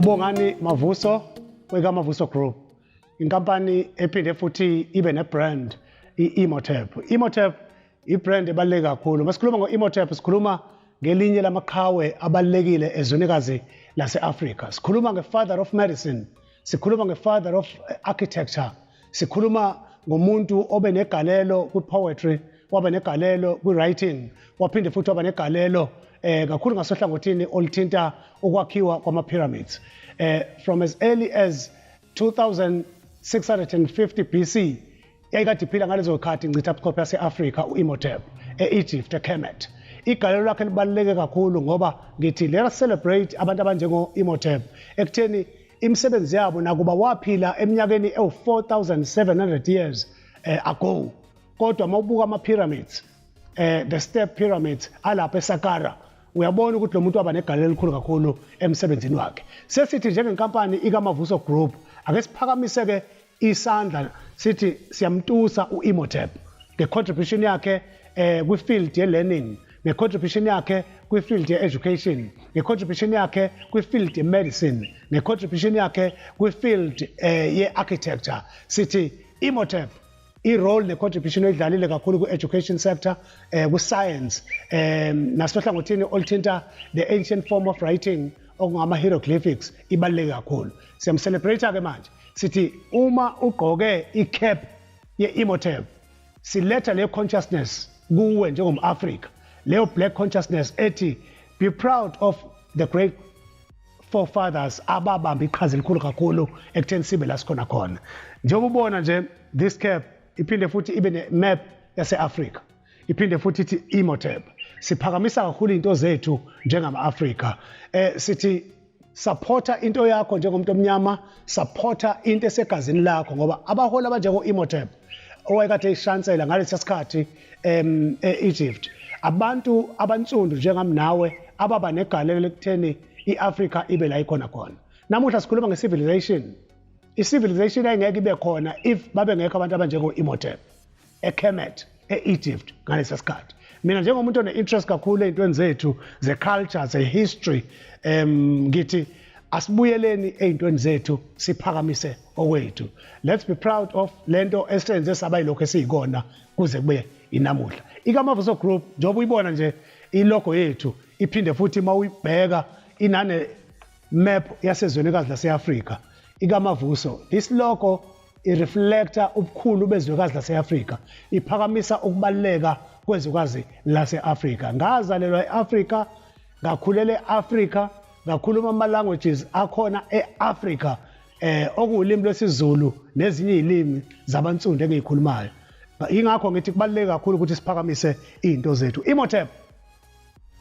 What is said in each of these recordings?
Bongani Mavuso Mavuso Group, inkampani ephinde futhi ibe nebrand IMHOTEP. IMHOTEP ibrand ebaluleke kakhulu. Masikhuluma ngo-IMHOTEP sikhuluma ngelinye lamaqhawe abalulekile ezwenikazi lase-Afrika. Sikhuluma nge-father of medicine, sikhuluma nge-father of architecture, sikhuluma ngomuntu obe negalelo kwi-poetry, wabe negalelo kwi-writing, waphinde futhi waba negalelo kakhulu ngasohlangothini oluthinta ukwakhiwa kwama-pyramids. From as early as 2650 BC, yayikade iphila ngalezo khathi ngcithabuchopho yase-Afrika u-IMHOTEP, e-Egypt, eKemet. Igalelo lakhe libaluleke kakhulu ngoba ngithi let us celebrate abantu abanjengo-IMHOTEP ekutheni imisebenzi yabo nakuba waphila eminyakeni ewu-4,700 years ago. Kodwa mawubuka ama-pyramids, the step pyramids alapha eSakkara, uyabona ukuthi lo muntu waba negalelo elikhulu kakhulu emsebenzini wakhe. Sesithi njengenkampani ikaMavuso Group ake siphakamise-ke isandla sithi siyamtusa u-IMHOTEP nge-contribution yakhe kwi-field ye-learning, nge-contribution yakhe kwi-field ye-education, nge-contribution yakhe kwi-field ye-medicine, nge-contribution yakhe kwi-field ye-architecture. Sithi IMHOTEP i-role ne-contribution oyidlalile kakhulu kwi-education sector, kwi-science, nasohlangothini oluthinta the ancient form of writing okungama-hieroglyphics ibaluleke kakhulu. Siyamcelebrate-ke manje sithi uma ugqoke i-cap ye-IMHOTEP siletha leyo consciousness kuwe njengom-Afrika, leyo black consciousness ethi be proud of the great forefathers ababamba iqhaza elikhulu kakhulu ekutheni sibe la sikhona khona. Njengoba ubona nje this cap iphinde futhi ibe ne-map yase-Afrika, iphinde futhi ithi IMHOTEP. Siphakamisa kakhulu into zethu njengama-Afrika. Sithi supporta into yakho njengomuntu omnyama, supporta into esegazini lakho ngoba abaholi abanjengo-IMHOTEP owayekade ishansela ngalesi sikhathi e-Egypt, abantu abansundu njengami nawe ababa negalelo ekutheni i-Afrika ibe la ikhona khona. Namuhla sikhuluma nge-civilization. I-civilization ayingeke ibe khona if babengekho abantu abanjengo-IMHOTEP eKemet, e-Egypt ngalesi sikhathi. Mina njengomuntu one-interest kakhulu ey'ntweni zethu ze-culture, ze-history, ngithi asibuyeleni ey'ntweni zethu siphakamise okwethu. Let's be proud of lento esenze saba yilokho esiyikona kuze kube inamuhla. IkaMavuso Group njengoba uyibona nje ilogo yethu iphinde futhi mawuyibheka inane map yasezwenikazi lase-Afrika. IkaMavuso, this logo ireflecta ubukhulu bezwekazi lase-Afrika, iphakamisa ukubaluleka kwezwekazi lase-Afrika. Ngazalelwa e-Afrika, ngakhulela e-Afrika, ngakhuluma ama-languages akhona e-Afrika, okuwulimi lwesiZulu nezinye izilimi zabansundu engiyikhulumayo. Ingakho ngithi kubaluleke kakhulu ukuthi siphakamise izinto zethu. IMHOTEP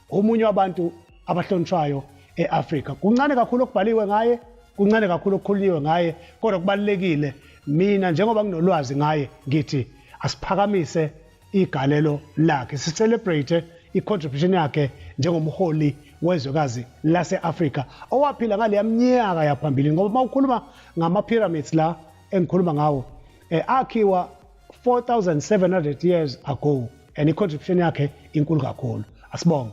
omunye wabantu abahlonishwayo e-Afrika. Kuncane kakhulu okubhaliwe ngaye, kuncane kakhulu okukhulunywe ngaye, kodwa kubalulekile. Mina njengoba nginolwazi ngaye ngithi asiphakamise igalelo lakhe, sicelebrate i-contribution yakhe njengomholi wezwekazi lase-Afrika owaphila ngaleya minyaka yaphambili. Ngoba mawukhuluma ngama-pyramids la engikhuluma ngawo, akhiwa 4,700 years ago, and i-contribution yakhe inkulu kakhulu. Asibonge.